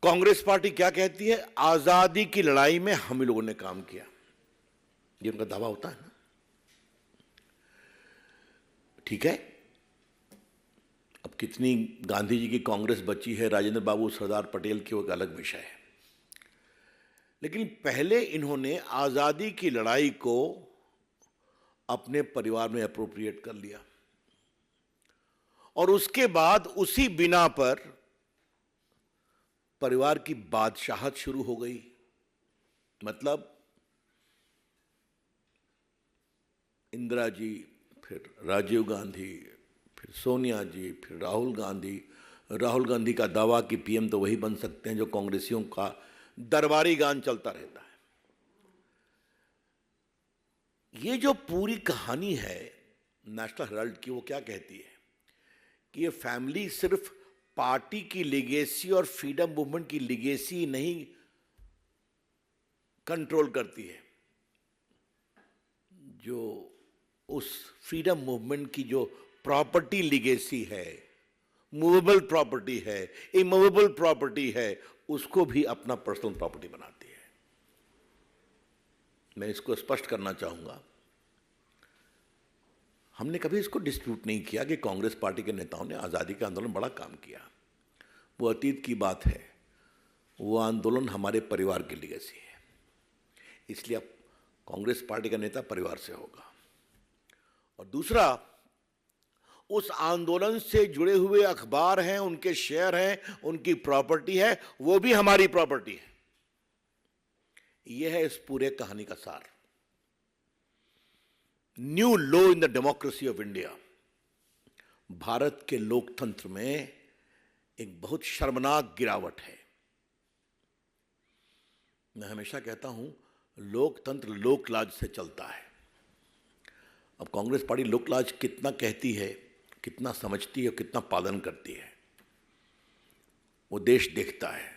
Congress party क्या कहती है? आजादी की लड़ाई में हम ही लोगों ने काम किया, ये उनका दावा होता है ना। ठीक है, अब कितनी गांधी जी की कांग्रेस बची है, राजेंद्र बाबू, सरदार पटेल की, वो एक अलग विषय है। लेकिन पहले इन्होंने आजादी की लड़ाई को अपने परिवार में अप्रोप्रिएट कर लिया और उसके बाद उसी बिना पर परिवार की बादशाहत शुरू हो गई। मतलब इंदिरा जी, फिर राजीव गांधी, फिर सोनिया जी, फिर राहुल गांधी। राहुल गांधी का दावा कि पीएम तो वही बन सकते हैं जो कांग्रेसियों का दरबारी गान चलता रहता है। ये जो पूरी कहानी है नेशनल हेराल्ड की, वो क्या कहती है कि ये फैमिली सिर्फ पार्टी की लिगेसी और फ्रीडम मूवमेंट की लिगेसी नहीं कंट्रोल करती है, जो उस फ्रीडम मूवमेंट की जो प्रॉपर्टी लिगेसी है, मूवेबल प्रॉपर्टी है, इमूवेबल प्रॉपर्टी है, उसको भी अपना पर्सनल प्रॉपर्टी बनाती है। मैं इसको स्पष्ट करना चाहूंगा, हमने कभी इसको डिस्प्यूट नहीं किया कि कांग्रेस पार्टी के नेताओं ने आज़ादी के आंदोलन में बड़ा काम किया, वो अतीत की बात है। वो आंदोलन हमारे परिवार की लिगेसी है, इसलिए अब कांग्रेस पार्टी का नेता परिवार से होगा। और दूसरा, उस आंदोलन से जुड़े हुए अखबार हैं, उनके शेयर हैं, उनकी प्रॉपर्टी है, वो भी हमारी प्रॉपर्टी है। यह है इस पूरे कहानी का सार। New low in the democracy of India. Bharat के लोकतंत्र में एक बहुत शर्मनाक गिरावट है। मैं हमेशा कहता हूं, लोकतंत्र लोकलाज से चलता है। अब कांग्रेस पार्टी लोकलाज कितना कहती है, कितना समझती है, कितना पालन करती है, वो देश देखता है।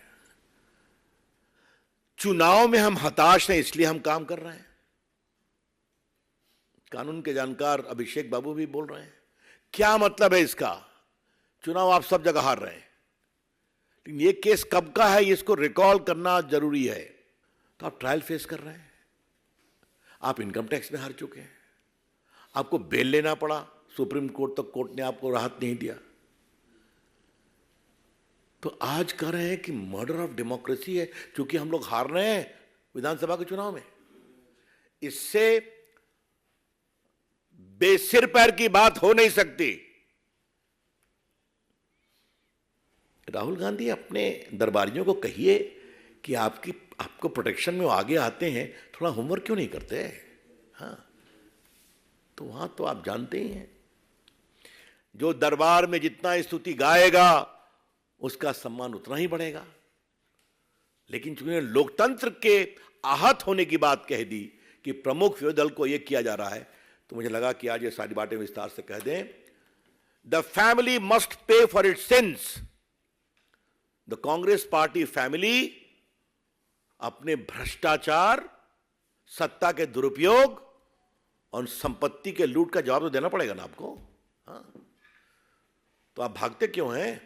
चुनाव में हम हताश हैं, इसलिए हम काम कर रहे हैं। कानून के जानकार अभिषेक बाबू भी बोल रहे हैं, क्या मतलब है इसका? चुनाव आप सब जगह हार रहे हैं, लेकिन ये केस कब का है, इसको रिकॉल करना जरूरी है। तो आप ट्रायल फेस कर रहे हैं, आप इनकम टैक्स में हार चुके हैं, आपको बेल लेना पड़ा, सुप्रीम कोर्ट तक कोर्ट ने आपको राहत नहीं दिया। तो आज कह रहे हैं कि मर्डर ऑफ डेमोक्रेसी है क्योंकि हम लोग हार रहे हैं विधानसभा के चुनाव में। इससे बेसिर पैर की बात हो नहीं सकती। राहुल गांधी अपने दरबारियों को कहिए कि आपको प्रोटेक्शन में वो आगे आते हैं, थोड़ा होमवर्क क्यों नहीं करते? हाँ, तो वहां तो आप जानते ही हैं, जो दरबार में जितना स्तुति गाएगा उसका सम्मान उतना ही बढ़ेगा। लेकिन चूंकि लोकतंत्र के आहत होने की बात कह दी कि प्रमुख विरोधी दल को यह किया जा रहा है, तो मुझे लगा कि आज ये सारी बातें विस्तार से कह दें। The family must pay for its since. The Congress party family अपने भ्रष्टाचार, सत्ता के दुरुपयोग और संपत्ति के लूट का जवाब तो देना पड़ेगा ना आपको। हाँ, तो आप भागते क्यों हैं?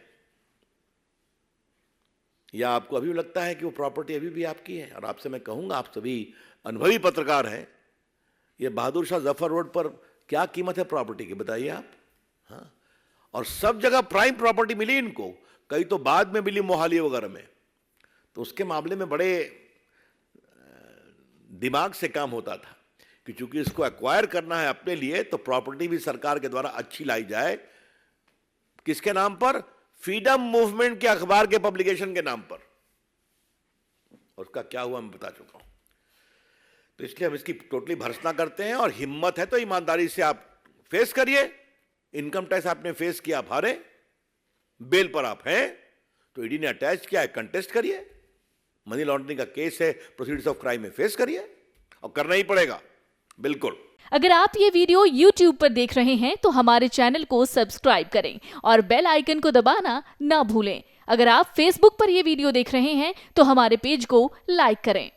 या आपको अभी भी लगता है कि वो प्रॉपर्टी अभी भी आपकी है? और आपसे मैं कहूंगा, आप सभी अनुभवी पत्रकार हैं, ये बहादुर शाह जफर रोड पर क्या कीमत है प्रॉपर्टी की, बताइए आप। हाँ, और सब जगह प्राइम प्रॉपर्टी मिली इनको, कई तो बाद में मिली मोहाली वगैरह में। तो उसके मामले में बड़े दिमाग से काम होता था कि चूंकि इसको एक्वायर करना है अपने लिए, तो प्रॉपर्टी भी सरकार के द्वारा अच्छी लाई जाए। किसके नाम पर? फ्रीडम मूवमेंट के अखबार के पब्लिकेशन के नाम पर। और उसका क्या हुआ मैं बता चुका हूं। तो इसलिए हम इसकी टोटली भर्त्सना करते हैं, और हिम्मत है तो ईमानदारी से आप फेस करिए। इनकम टैक्स आपने फेस किया, आप हारे, बेल पर आप हैं, तो ईडी ने अटैच किया है, कंटेस्ट करिए। मनी लॉन्ड्रिंग का केस है, प्रोसीडिंग्स ऑफ क्राइम में फेस करिए, और करना ही पड़ेगा, बिल्कुल। अगर आप ये वीडियो YouTube पर देख रहे हैं तो हमारे चैनल को सब्सक्राइब करें और बेल आइकन को दबाना ना भूलें। अगर आप Facebook पर ये वीडियो देख रहे हैं तो हमारे पेज को लाइक करें।